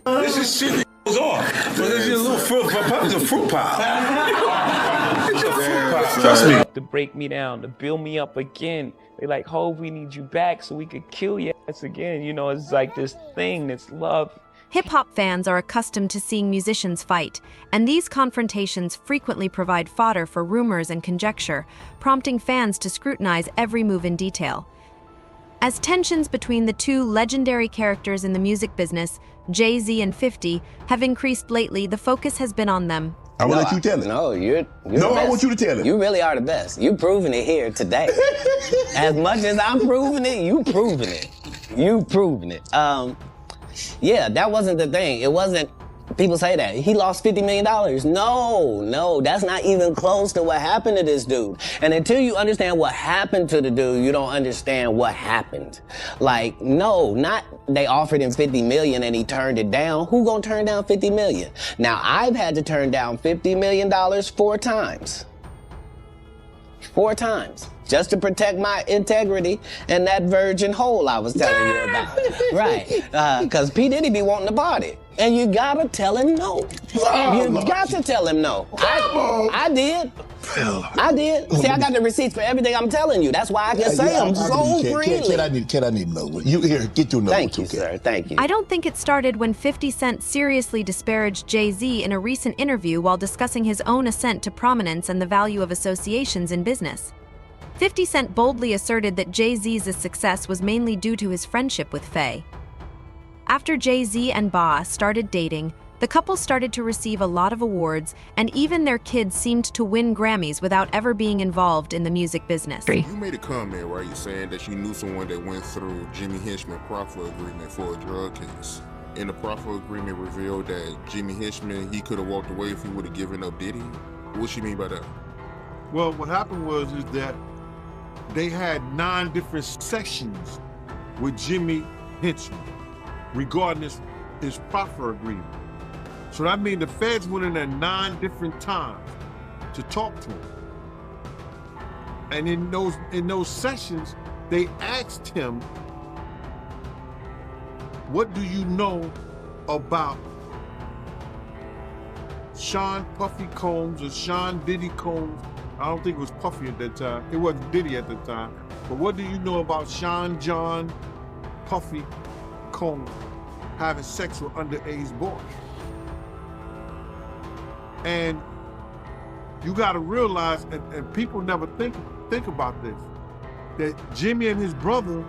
This is shit that goes off. But this is a little fruit pop. It's a fruit pop. It's a fruit pop. Trust me. To break me down, to build me up again. They like, Hov, we need you back so we could kill your ass again. You know, it's like this thing, this love. Hip-hop fans are accustomed to seeing musicians fight, and these confrontations frequently provide fodder for rumors and conjecture, prompting fans to scrutinize every move in detail. As tensions between the two legendary characters in the music business, Jay-Z and 50, have increased lately, the focus has been on them. I will let you tell it. No, you're the best. I want you to tell it. You really are the best. You proving it here today. As much as I'm proving it, you proving it. You proving it. Yeah, that wasn't the thing. It wasn't, people say that. He lost $50 million. No, that's not even close to what happened to this dude. And until you understand what happened to the dude, you don't understand what happened. Like, no, not they offered him $50 million and he turned it down. Who gonna turn down $50 million? Now, I've had to turn down $50 million 4 times. 4 times. Just to protect my integrity and that virgin hole I was telling you about. Right. Because P. Diddy be wanting to party. And you gotta tell him no. You got to tell him no. I did. I did. See, I got the receipts for everything I'm telling you. That's why I can say them so freely. Kid, I need another one. You here, get your number. Thank you, sir. Thank you. I don't think it started when 50 Cent seriously disparaged Jay-Z in a recent interview while discussing his own ascent to prominence and the value of associations in business. 50 Cent boldly asserted that Jay-Z's success was mainly due to his friendship with Faye. After Jay-Z and Ba started dating, the couple started to receive a lot of awards, and even their kids seemed to win Grammys without ever being involved in the music business. You made a comment, right? You're saying that you knew someone that went through Jimmy Hinchman's proffer agreement for a drug case. And the proffer agreement revealed that Jimmy Hinchman, he could have walked away if he would have given up Diddy. What you mean by that? Well, what happened was that they had 9 different sections with Jimmy Hinchman regarding his proffer agreement. So that means the feds went in there 9 different times to talk to him. And in those sessions, they asked him, what do you know about Sean Puffy Combs or Sean Diddy Combs? I don't think it was Puffy at that time. It wasn't Diddy at the time. But what do you know about Sean John Puffy Combs having sex with underage boys? And you gotta realize, and people never think about this, that Jimmy and his brother,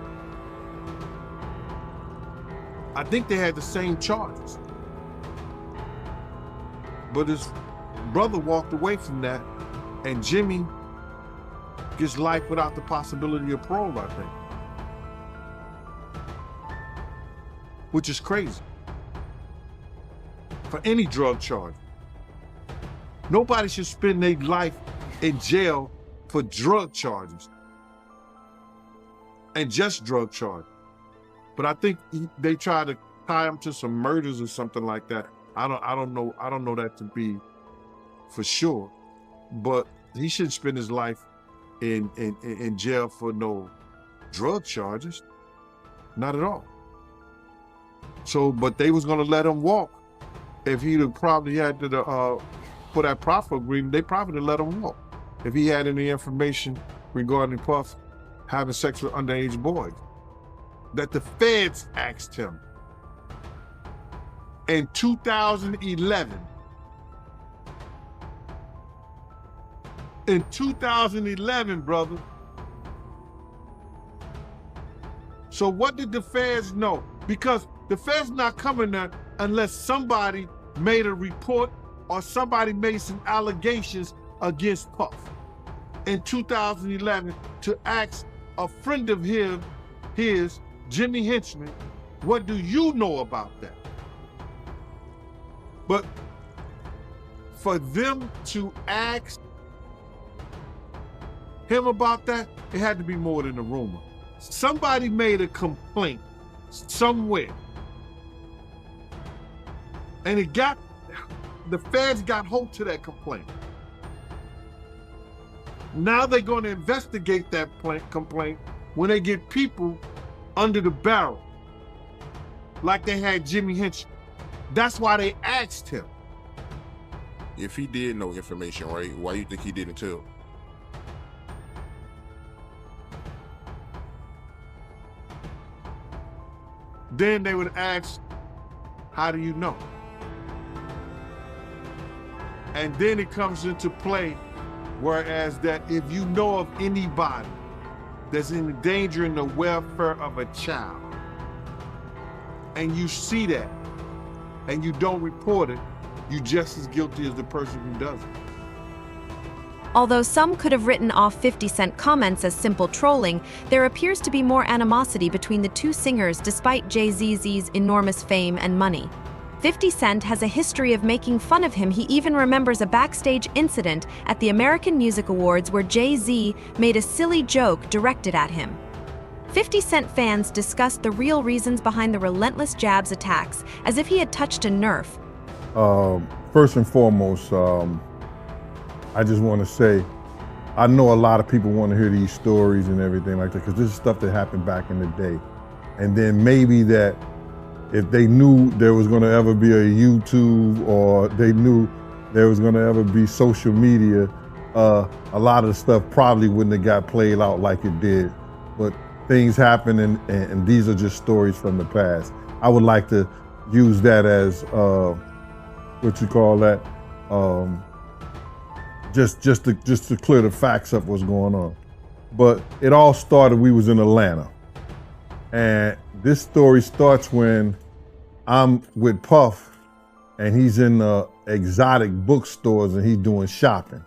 I think they had the same charges. But his brother walked away from that, and Jimmy gets life without the possibility of parole, I think. Which is crazy. For any drug charge. Nobody should spend their life in jail for drug charges. And just drug charges. But I think they try to tie him to some murders or something like that. I don't know that to be for sure. But he shouldn't spend his life in jail for no drug charges. Not at all. So, but they was gonna let him walk. If he'd have probably had to, for that proffer agreement, they probably let him walk. If he had any information regarding Puff having sex with underage boys. That the feds asked him. In 2011. In 2011, brother. So what did the feds know? Because the feds not coming there unless somebody made a report or somebody made some allegations against Puff in 2011 to ask a friend of his, Jimmy Hinchman, what do you know about that? But for them to ask him about that, it had to be more than a rumor. Somebody made a complaint somewhere. And the feds got hold to that complaint. Now they're going to investigate that complaint when they get people under the barrel, like they had Jimmy Hinchman. That's why they asked him. If he did know information, right, why you think he didn't tell? Then they would ask, how do you know? And then it comes into play, whereas that if you know of anybody that's endangering the welfare of a child, and you see that, and you don't report it, you're just as guilty as the person who does it. Although some could have written off 50 Cent comments as simple trolling, there appears to be more animosity between the two singers despite Jay-Z's enormous fame and money. 50 Cent has a history of making fun of him. He even remembers a backstage incident at the American Music Awards where Jay-Z made a silly joke directed at him. 50 Cent fans discussed the real reasons behind the relentless jabs attacks, as if he had touched a nerve. First and foremost, I just want to say, I know a lot of people want to hear these stories and everything like that, because this is stuff that happened back in the day. And then maybe that if they knew there was going to ever be a YouTube, or they knew there was going to ever be social media, a lot of the stuff probably wouldn't have got played out like it did. But things happen, and these are just stories from the past. I would like to use that as, what you call that, just to clear the facts up what's going on. But it all started, we was in Atlanta. And this story starts when I'm with Puff, and he's in the exotic bookstores and he's doing shopping,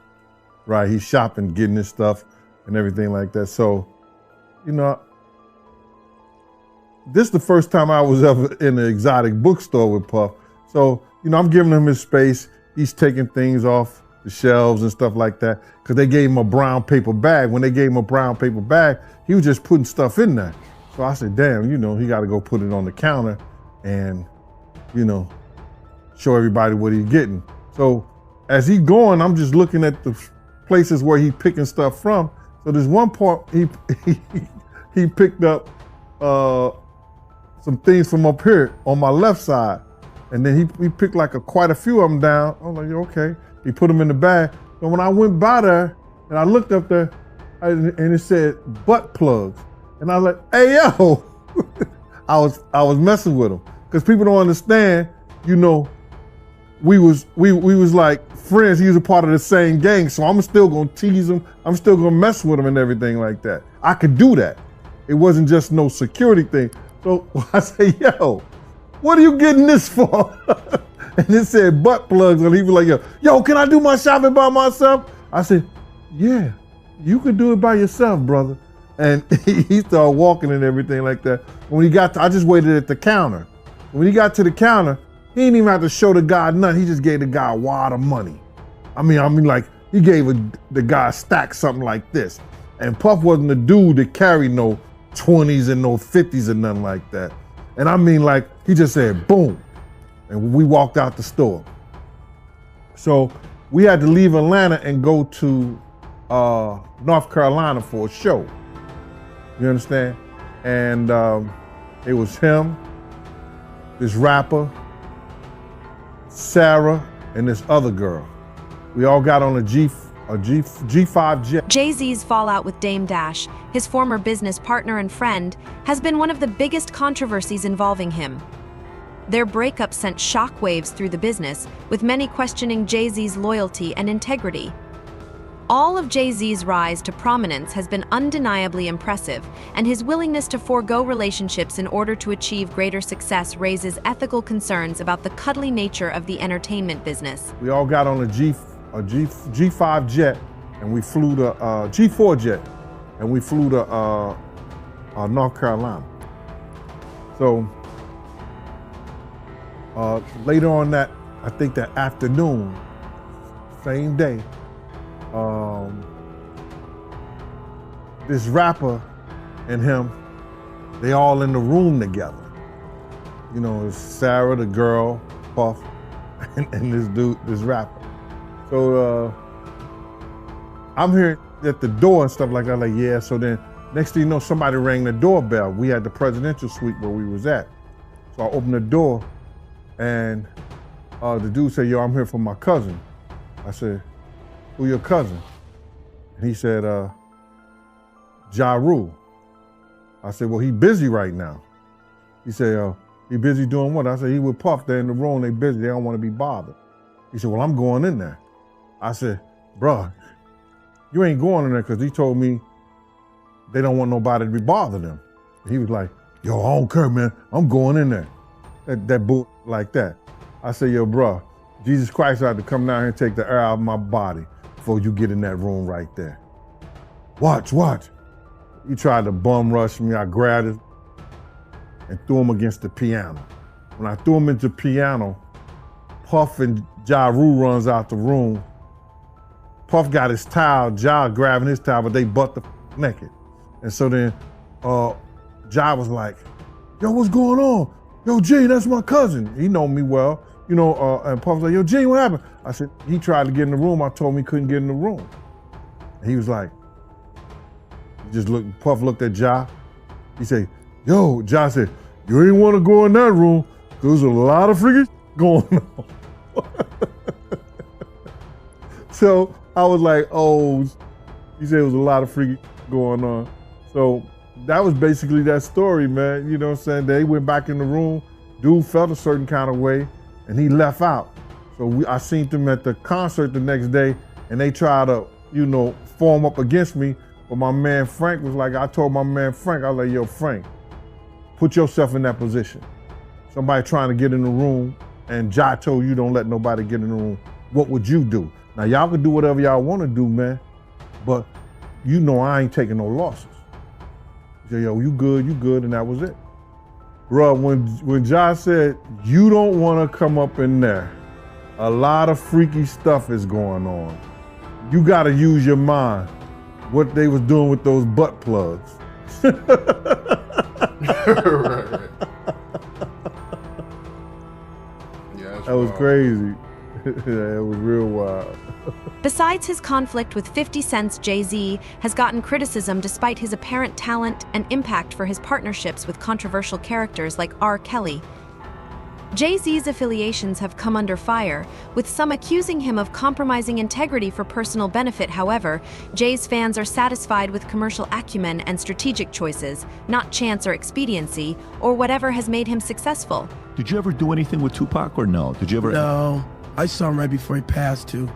right? He's shopping, getting his stuff and everything like that. So, you know, this is the first time I was ever in an exotic bookstore with Puff. So, you know, I'm giving him his space. He's taking things off the shelves and stuff like that, because they gave him a brown paper bag. When they gave him a brown paper bag, he was just putting stuff in there. So I said, damn, you know, he got to go put it on the counter and, you know, show everybody what he's getting. So as he going, I'm just looking at the places where he picking stuff from. So there's one part he picked up some things from up here on my left side. And then he picked like quite a few of them down. I was like, okay. He put them in the bag. So when I went by there and I looked up there, and it said butt plugs. And I was like, hey, yo. I was messing with him. Because people don't understand, you know, we was like friends. He was a part of the same gang. So I'm still gonna tease him. I'm still gonna mess with him and everything like that. I could do that. It wasn't just no security thing. So I say, yo, what are you getting this for? And it said butt plugs, and he was like, yo, can I do my shopping by myself? I said, yeah, you can do it by yourself, brother. And he started walking and everything like that. When he got to, I just waited at the counter. When he got to the counter, he didn't even have to show the guy nothing. He just gave the guy a wad of money. I mean, like, he gave the guy a stack something like this. And Puff wasn't the dude that carried no 20s and no 50s or nothing like that. And I mean, like, he just said, boom. And we walked out the store. So we had to leave Atlanta and go to North Carolina for a show. You understand? And it was him, this rapper, Sarah, and this other girl. We all got on a G5 jet. Jay-Z's fallout with Dame Dash, his former business partner and friend, has been one of the biggest controversies involving him. Their breakup sent shockwaves through the business, with many questioning Jay-Z's loyalty and integrity. All of Jay-Z's rise to prominence has been undeniably impressive, and his willingness to forego relationships in order to achieve greater success raises ethical concerns about the cuddly nature of the entertainment business. We all got on a G5 jet, and we flew to G4 jet, and we flew to North Carolina. So later on that, I think that afternoon, same day, this rapper and him, they all in the room together. You know, it's Sarah, the girl, Puff, and this dude, this rapper. So I'm here at the door and stuff like that, like, yeah. So then next thing you know, somebody rang the doorbell. We had the presidential suite where we was at. So I opened the door, And the dude said, yo, I'm here for my cousin. I said, who your cousin? And he said, Ja Rule. I said, well, he busy right now. He said, he busy doing what? I said, he with Puff, they're in the room, they busy, they don't want to be bothered. He said, well, I'm going in there. I said, bruh, you ain't going in there because he told me they don't want nobody to be bothering them. He was like, yo, I don't care, man, I'm going in there. That boot like that. I said, yo, bruh, Jesus Christ had to come down here and take the air out of my body before you get in that room right there. Watch. He tried to bum rush me. I grabbed it and threw him against the piano. When I threw him into the piano, Puff and Ja Rule runs out the room. Puff got his towel, Ja grabbing his towel, but they butt the naked. And so then Ja was like, yo, what's going on? Yo, Jay, that's my cousin. He know me well. You know, and Puff was like, yo, Jay, what happened? I said, he tried to get in the room. I told him he couldn't get in the room. And he was like, Puff looked at Ja. He said, yo, Ja said, you ain't want to go in that room. There's a lot of freaking going on. So I was like, oh, he said it was a lot of freaking going on. So that was basically that story, man. You know what I'm saying? They went back in the room. Dude felt a certain kind of way, and he left out. So I seen them at the concert the next day, and they tried to, you know, form up against me. But my man Frank was like, I told my man Frank, I was like, yo, Frank, put yourself in that position. Somebody trying to get in the room, and Ja told you don't let nobody get in the room. What would you do? Now, y'all can do whatever y'all want to do, man, but you know I ain't taking no losses. He said, yo, you good, and that was it. Bruh, when Ja said, you don't want to come up in there, a lot of freaky stuff is going on. You got to use your mind. What they was doing with those butt plugs. Right. Yeah, that was crazy. Yeah, it was real wild. Besides his conflict with 50 Cent's Jay-Z has gotten criticism despite his apparent talent and impact for his partnerships with controversial characters like R. Kelly. Jay-Z's affiliations have come under fire, with some accusing him of compromising integrity for personal benefit. However, Jay's fans are satisfied with commercial acumen and strategic choices, not chance or expediency, or whatever has made him successful. Did you ever do anything with Tupac or no? Did you ever? No, I saw him right before he passed too.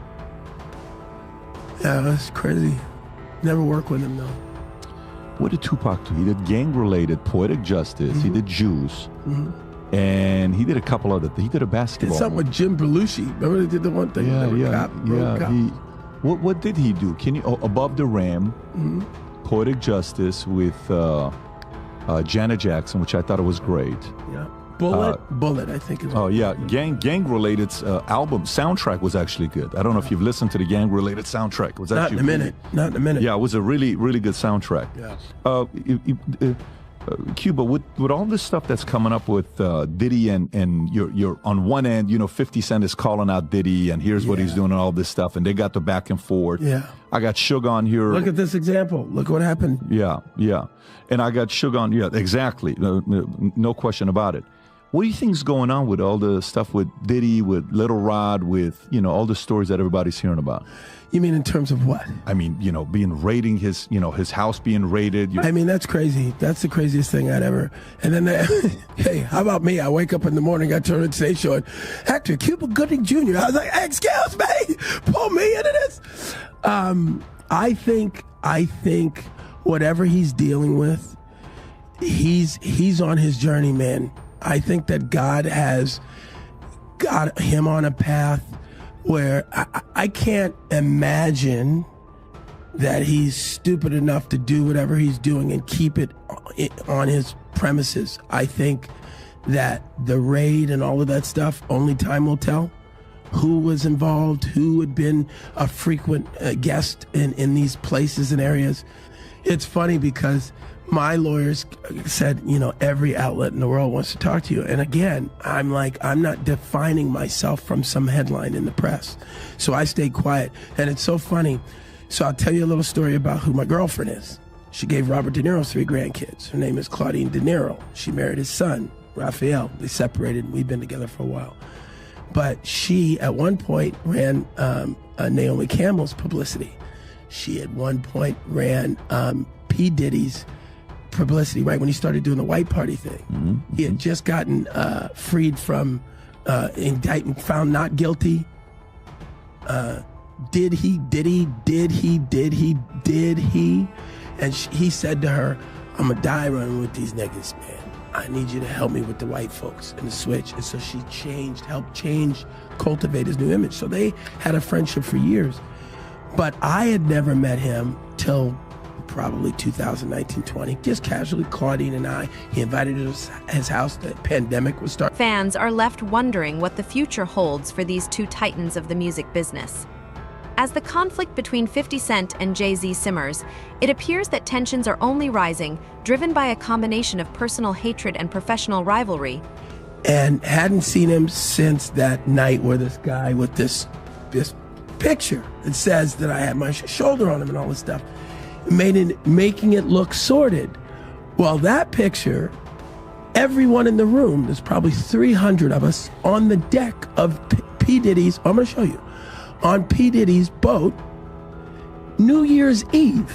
Yeah, that's crazy. Never worked with him though. What did Tupac do? He did gang-related Poetic Justice. He did Juice. And he did a couple other things. He did a basketball. Did something with Jim Belushi. Remember they did the one thing? Yeah. What did he do? Can you? Above the Rim, Poetic Justice with Janet Jackson, which I thought it was great. Yeah. Bullet, I think is. Oh yeah, gang-related album soundtrack was actually good. I don't know if you've listened to the gang-related soundtrack. It was Not actually in a minute. Yeah, it was a really good soundtrack. Yeah. Cuba, with all this stuff that's coming up with Diddy and you're on one end, you know, 50 Cent is calling out Diddy and here's what he's doing and all this stuff, and they got the back and forth. Yeah. I got Suge on here. Look at this example. Look what happened. Yeah. And I got Suge on, exactly. No question about it. What do you think's going on with all the stuff with Diddy, with Little Rod, with, you know, all the stories that everybody's hearing about? You mean in terms of what? I mean, you know, raiding his house being raided. I mean, that's crazy. That's the craziest thing I'd ever. And then, hey, how about me? I wake up in the morning, I turn on the Today Show, and Hector Cuba Gooding Jr. I was like, excuse me, pull me into this. I think whatever he's dealing with, he's on his journey, man. I think that God has got him on a path where I can't imagine that he's stupid enough to do whatever he's doing and keep it on his premises. I think that the raid and all of that stuff, only time will tell who was involved, who had been a frequent guest in these places and areas. It's funny because my lawyers said, you know, every outlet in the world wants to talk to you. And again, I'm like, I'm not defining myself from some headline in the press. So I stay quiet. And it's so funny. So I'll tell you a little story about who my girlfriend is. She gave Robert De Niro 3 grandkids. Her name is Claudine De Niro. She married his son. Raphael. They separated, and we've been together for a while. But she, at one point, ran Naomi Campbell's publicity. She, at one point, ran P. Diddy's publicity, right when he started doing the white party thing. Mm-hmm. He had just gotten freed from indictment, found not guilty. Did he? And he said to her, I'm gonna die running with these niggas, man. I need you to help me with the white folks and the switch. And so she helped cultivate his new image. So they had a friendship for years. But I had never met him till probably 2019-20, just casually, Claudine and I. He invited us to his house. The pandemic was starting. Fans are left wondering what the future holds for these two titans of the music business. As the conflict between 50 Cent and Jay-Z simmers, it appears that tensions are only rising, driven by a combination of personal hatred and professional rivalry. And hadn't seen him since that night where this guy with this picture, it says that I had my shoulder on him and all this stuff, making it look sordid. Well, that picture, everyone in the room, there's probably 300 of us on the deck of P. Diddy's, I'm gonna show you, on P. Diddy's boat, New Year's Eve.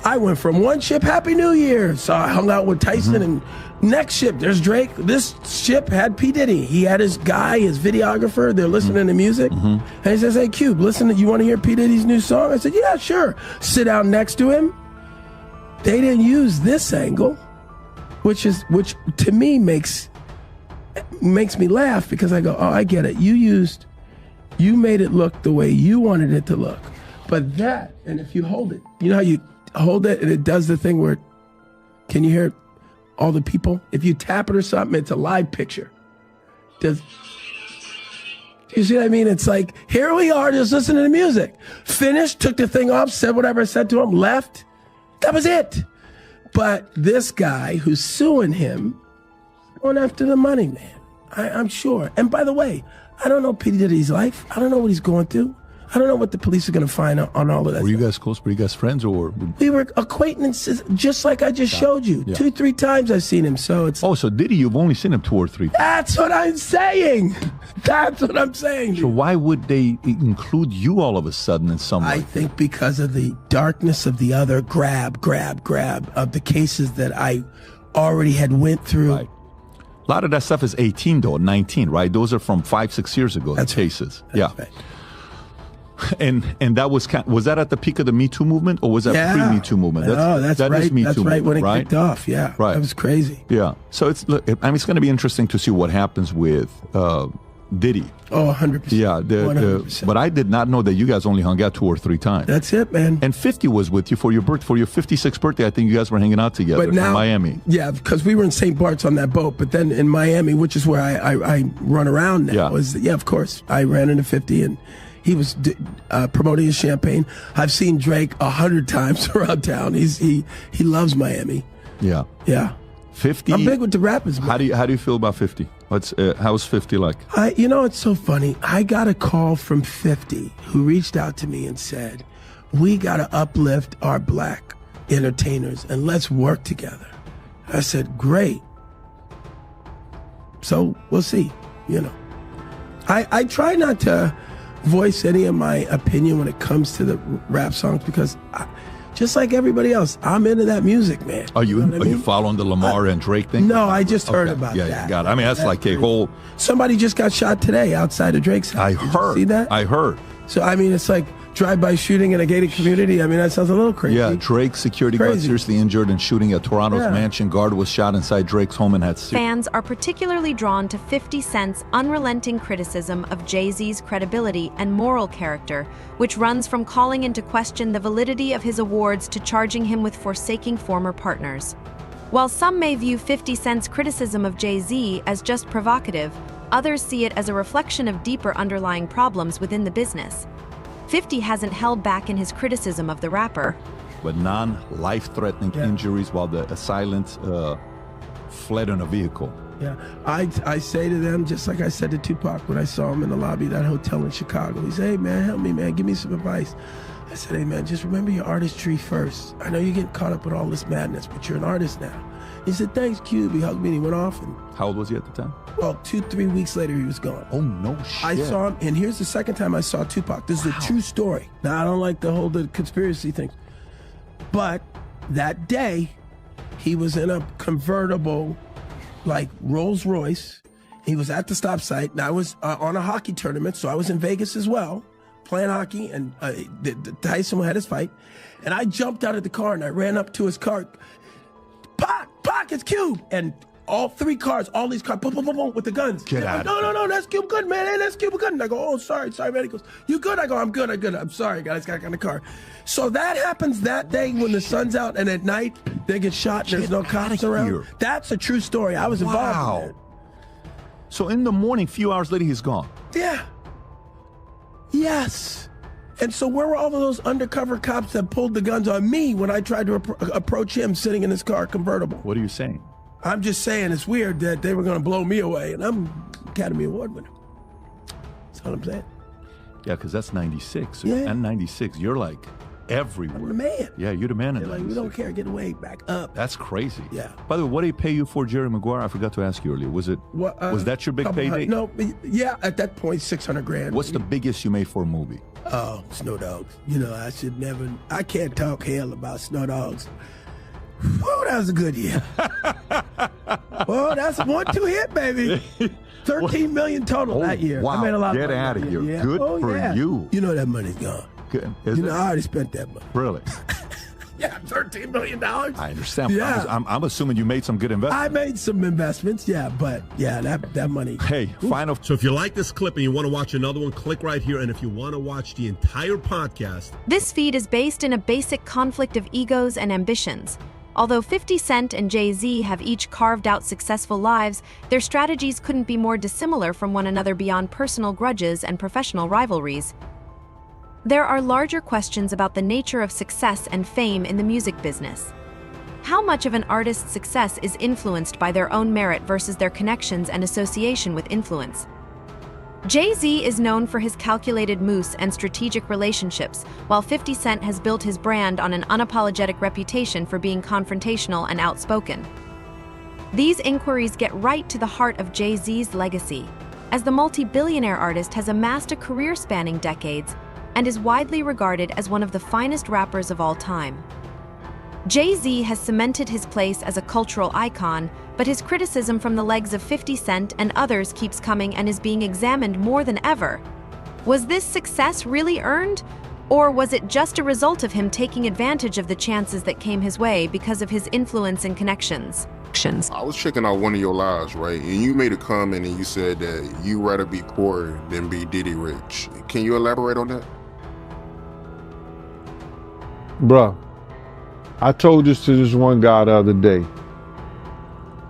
I went from one ship, Happy New Year. So I hung out with Tyson, and next ship, there's Drake. This ship had P. Diddy. He had his guy, his videographer, they're listening to music. And he says, hey, Cube, listen, you want to hear P. Diddy's new song? I said, yeah, sure. Sit down next to him. They didn't use this angle, which to me makes me laugh, because I go, oh, I get it. You made it look the way you wanted it to look. But that, and if you hold it, you know how you hold it and it does the thing where, can you hear all the people? If you tap it or something, it's a live picture. Do you see what I mean? It's like, here we are just listening to music. Finished, took the thing off, said whatever I said to him, left. That was it. But this guy who's suing him, going after the money, man. I'm sure. And by the way, I don't know P. Diddy's life. I don't know what he's going through. I don't know what the police are going to find on all of that. Were you guys close? Were you guys friends, or? We were acquaintances, just like I just showed you. Yeah. 2-3 times I've seen him. So it's. Oh, so Diddy, you've only seen him 2 or 3 times. That's what I'm saying. That's what I'm saying. So why would they include you all of a sudden in some way? I think because of the darkness of the other grab of the cases that I already had went through. Right. A lot of that stuff is 18 though, 19, right? Those are from 5-6 years ago. That's cases. Right. That's right. And that was that at the peak of the Me Too movement, or was that pre-Me Too movement? That's right. Is Me that's Too right movement, when it kicked off. Yeah, right. That was crazy. Yeah. So it's going to be interesting to see what happens with Diddy. Oh, 100%. Yeah. 100%. But I did not know that you guys only hung out 2 or 3 times. That's it, man. And 50 was with you for your 56th birthday. I think you guys were hanging out together in Miami. Yeah, because we were in St. Bart's on that boat, but then in Miami, which is where I run around now, of course, I ran into 50 and he was promoting his champagne. I've seen Drake 100 times around town. He loves Miami. Yeah. Yeah. 50. I'm big with the rappers, man. How do you feel about 50? How's 50 like? It's so funny. I got a call from 50 who reached out to me and said, we got to uplift our black entertainers and let's work together. I said, great. So we'll see, I try not to voice any of my opinion when it comes to the rap songs, because just like everybody else, I'm into that music, man. Are you following the Lamar and Drake thing? No, I just heard about that. Yeah, got it. I mean, that's like a whole. Somebody just got shot today outside of Drake's house. I heard. Did you see that? I heard. So I mean, it's like drive-by shooting in a gated community. I mean, that sounds a little crazy. Yeah, Drake's security guard seriously injured in shooting at Toronto's mansion. Guard was shot inside Drake's home and had. Fans are particularly drawn to 50 Cent's unrelenting criticism of Jay-Z's credibility and moral character, which runs from calling into question the validity of his awards to charging him with forsaking former partners. While some may view 50 Cent's criticism of Jay-Z as just provocative, others see it as a reflection of deeper underlying problems within the business. 50 hasn't held back in his criticism of the rapper. But non-life-threatening injuries while the assailant fled in a vehicle. Yeah, I say to them, just like I said to Tupac when I saw him in the lobby of that hotel in Chicago. He said, hey, man, help me, man. Give me some advice. I said, hey, man, just remember your artistry first. I know you're getting caught up with all this madness, but you're an artist now. He said, thanks, Cube. He hugged me and he went off. And How old was he at the time? well, 2-3 weeks later, he was gone. Oh, no shit. I saw him, and here's the second time I saw Tupac. This is a true story. Now, I don't like the conspiracy things. But that day, he was in a convertible, like Rolls Royce. He was at the stop sign. Now, I was on a hockey tournament, so I was in Vegas as well, playing hockey, and Tyson had his fight. And I jumped out of the car, and I ran up to his car. Pac, it's Cube! And all 3 cars, all these cars, boom, boom, boom, boom, with the guns. Get out. No, that's Cube good, man. Hey, that's Cube good. And I go, oh, sorry, man. He goes, you good? I go, I'm good. I'm sorry, guys. Got in the car. So that happens that day when the sun's out, and at night they get shot and there's no cops around. Here. That's a true story. I was involved in that. So in the morning, few hours later, he's gone. Yeah. Yes. And so where were all of those undercover cops that pulled the guns on me when I tried to approach him sitting in his car convertible? What are you saying? I'm just saying it's weird that they were going to blow me away, and I'm Academy Award winner. That's all I'm saying. Yeah, because that's 96. So Yeah. And 96, you're like everywhere. I'm the man. Yeah, you're the man in They're like, 96. we don't care. Get away. Back up. That's crazy. Yeah. By the way, what did he pay you for Jerry Maguire? I forgot to ask you earlier. Was that your big payday? No, yeah, at that point, $600,000. What's the biggest you made for a movie? Oh, Snow Dogs. You know, I can't talk hell about Snow Dogs. Whoa, that was a good year. Well, that's a 1-2 hit, baby. 13 million total that year. Wow. I made a lot Get of money. out of here. Yeah. Good for yeah. you. You know that money's gone. Good. I already spent that money. Really? Yeah, $13 million. I understand. Yeah. I'm assuming you made some good investments. I made some investments, yeah, but yeah, that money. Hey, final. So if you like this clip and you want to watch another one, click right here. And if you want to watch the entire podcast, This feed is based in a basic conflict of egos and ambitions. Although 50 Cent and Jay-Z have each carved out successful lives, their strategies couldn't be more dissimilar from one another beyond personal grudges and professional rivalries. There are larger questions about the nature of success and fame in the music business. How much of an artist's success is influenced by their own merit versus their connections and association with influence? Jay-Z is known for his calculated moves and strategic relationships, while 50 Cent has built his brand on an unapologetic reputation for being confrontational and outspoken. These inquiries get right to the heart of Jay-Z's legacy, as the multi-billionaire artist has amassed a career spanning decades and is widely regarded as one of the finest rappers of all time. Jay-Z has cemented his place as a cultural icon, but his criticism from the legs of 50 Cent and others keeps coming and is being examined more than ever. Was this success really earned? Or was it just a result of him taking advantage of the chances that came his way because of his influence and connections? I was checking out one of your lives, right? And you made a comment and you said that you'd rather be poor than be Diddy rich. Can you elaborate on that? Bruh, I told this to this one guy the other day.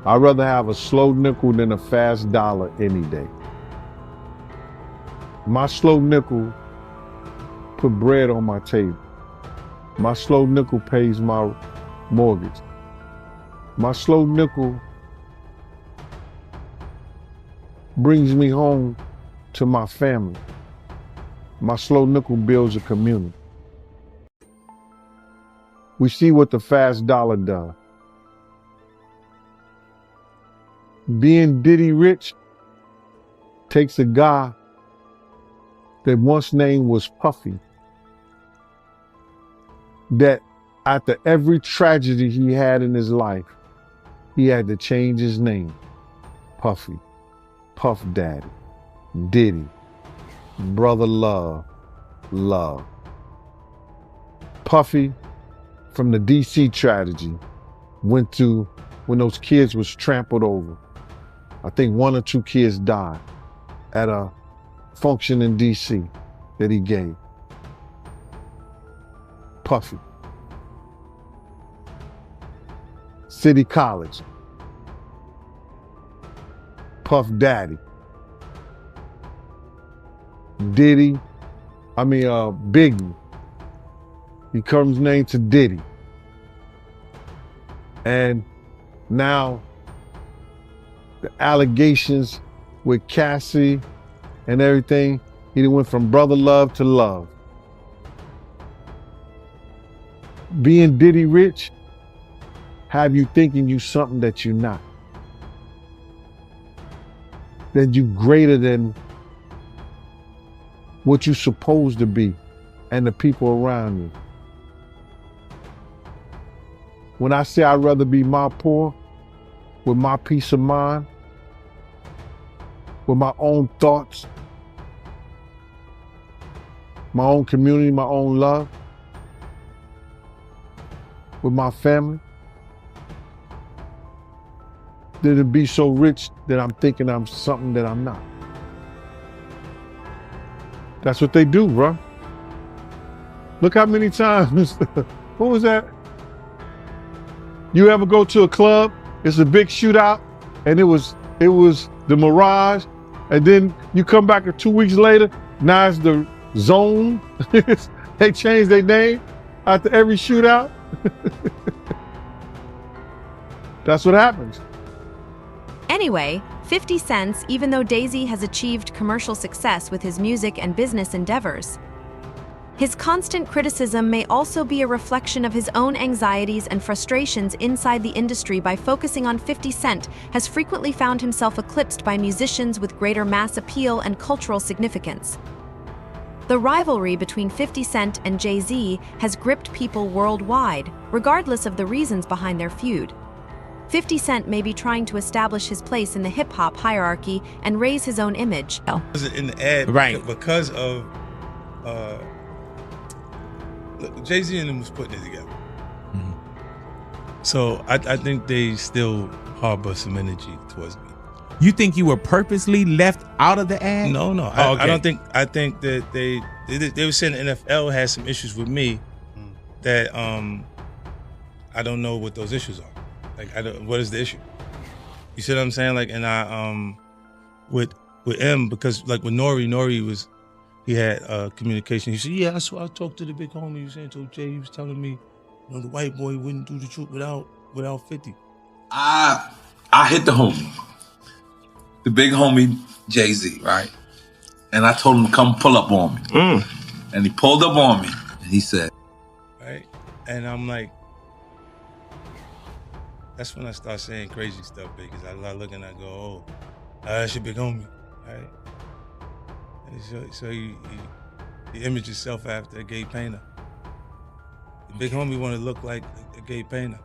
I'd rather have a slow nickel than a fast dollar any day. My slow nickel put bread on my table. My slow nickel pays my mortgage. My slow nickel brings me home to my family. My slow nickel builds a community. We see what the fast dollar does. Being Diddy rich takes a guy that once name was Puffy, that after every tragedy he had in his life, he had to change his name. Puffy, Puff Daddy, Diddy, Brother Love, Love. Puffy, from the DC tragedy, went to when those kids was trampled over. I think 1 or 2 kids died at a function in DC that he gave. Puffy. City College. Puff Daddy. Biggie. He comes named to Diddy. And now the allegations with Cassie and everything, he went from brother love to love. Being Diddy rich have you thinking you something that you're not. That you greater than what you're supposed to be and the people around you. When I say I'd rather be my poor, with my peace of mind, with my own thoughts, my own community, my own love, with my family, than to be so rich that I'm thinking I'm something that I'm not. That's what they do, bro. Look how many times, what was that? You ever go to a club, it's a big shootout, and it was the Mirage, and then you come back 2 weeks later, now it's the Zone. They changed their name after every shootout. That's what happens. Anyway, 50 Cent, even though Jay-Z has achieved commercial success with his music and business endeavors, his constant criticism may also be a reflection of his own anxieties and frustrations inside the industry. By focusing on 50 Cent, has frequently found himself eclipsed by musicians with greater mass appeal and cultural significance. The rivalry between 50 Cent and Jay-Z has gripped people worldwide, regardless of the reasons behind their feud. 50 Cent may be trying to establish his place in the hip-hop hierarchy and raise his own image. In the ad, Right. Because of Jay-Z and them was putting it together. So I think they still harbor some energy towards me. You think you were purposely left out of the ad? No. Oh, okay. I don't think. I think that they were saying the NFL has some issues with me that I don't know what those issues are. Like, what is the issue? You see what I'm saying? Like, and I with M, because like with Nori he had communication. He said, yeah, I talked to the big homie. He was saying to Jay, he was telling me, you know, the white boy wouldn't do the truth without 50. I hit the homie, the big homie Jay-Z, right? And I told him to come pull up on me. And he pulled up on me and he said, right? And I'm like, that's when I start saying crazy stuff, because I look and I go, oh, that's your big homie, right? And so he imaged himself after a gay painter. The big homie want to look like a gay painter.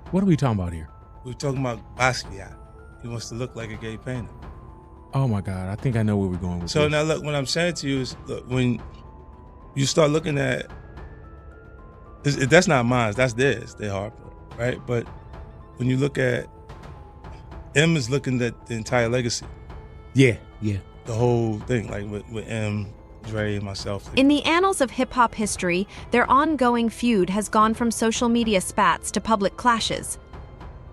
What are we talking about here? We're talking about Basquiat. He wants to look like a gay painter. Oh my God, I think I know where we're going with So this. now look, what I'm saying to you is, look, when you start looking at, that's not mine, that's theirs, they Harper, right? But when you look at, M is looking at the entire legacy. Yeah. The whole thing, like with M, Dre, and myself. In the annals of hip-hop history, their ongoing feud has gone from social media spats to public clashes.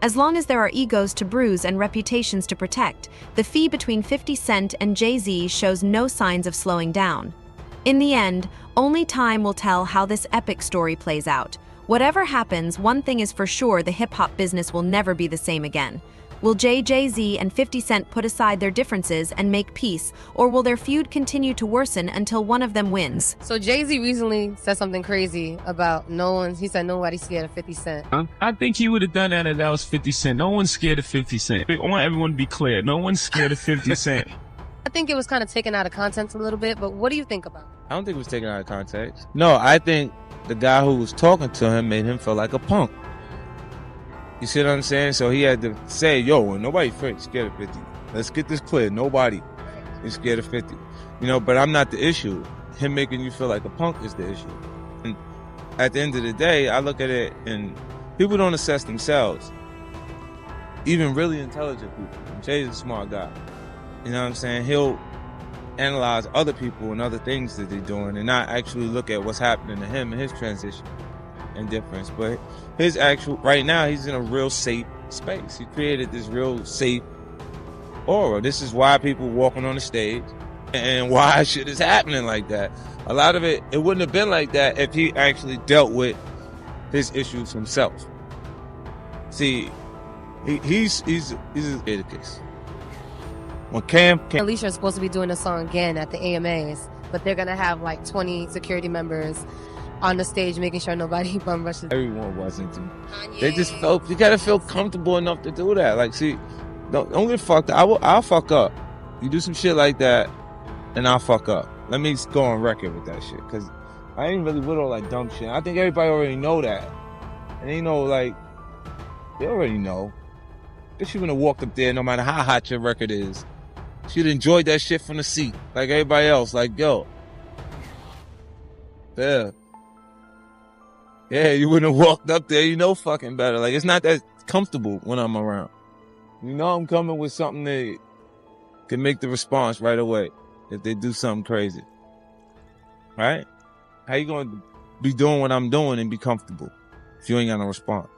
As long as there are egos to bruise and reputations to protect, the feud between 50 Cent and Jay-Z shows no signs of slowing down. In the end, only time will tell how this epic story plays out. Whatever happens, one thing is for sure: the hip-hop business will never be the same again. Will Jay-Z and 50 Cent put aside their differences and make peace, or will their feud continue to worsen until one of them wins? So Jay-Z recently said something crazy about he said nobody's scared of 50 Cent. I think he would have done that if that was 50 Cent. No one's scared of 50 Cent. I want everyone to be clear. No one's scared of 50 Cent. I think it was kind of taken out of context a little bit, but what do you think about it? I don't think it was taken out of context. No, I think the guy who was talking to him made him feel like a punk. You see what I'm saying? So he had to say, yo, nobody's scared of 50. Let's get this clear. Nobody is scared of 50. You know, but I'm not the issue. Him making you feel like a punk is the issue. And at the end of the day, I look at it and people don't assess themselves. Even really intelligent people. Jay's a smart guy. You know what I'm saying? He'll analyze other people and other things that they're doing and not actually look at what's happening to him and his transition and difference. But his actual, right now, he's in a real safe space. He created this real safe aura. This is why people walking on the stage and why shit is happening like that. A lot of it wouldn't have been like that if he actually dealt with his issues himself. See, he's a case. When Cam Alicia is supposed to be doing a song again at the AMAs, but they're gonna have like 20 security members on the stage, making sure nobody bum rushes. Everyone wasn't. They just felt, you gotta feel comfortable enough to do that. Like, see, don't get fucked up. I'll fuck up. You do some shit like that, and I'll fuck up. Let me go on record with that shit, because I ain't really with all that dumb shit. I think everybody already know that. And they know, like, they already know. Bitch, you wouldn't have walked up there no matter how hot your record is. She'd enjoyed that shit from the seat, like everybody else. Like, yo. Yeah. Yeah, you wouldn't have walked up there. You know fucking better. Like, it's not that comfortable when I'm around. You know I'm coming with something that can make the response right away if they do something crazy. Right? How you gonna be doing what I'm doing and be comfortable if you ain't got no response?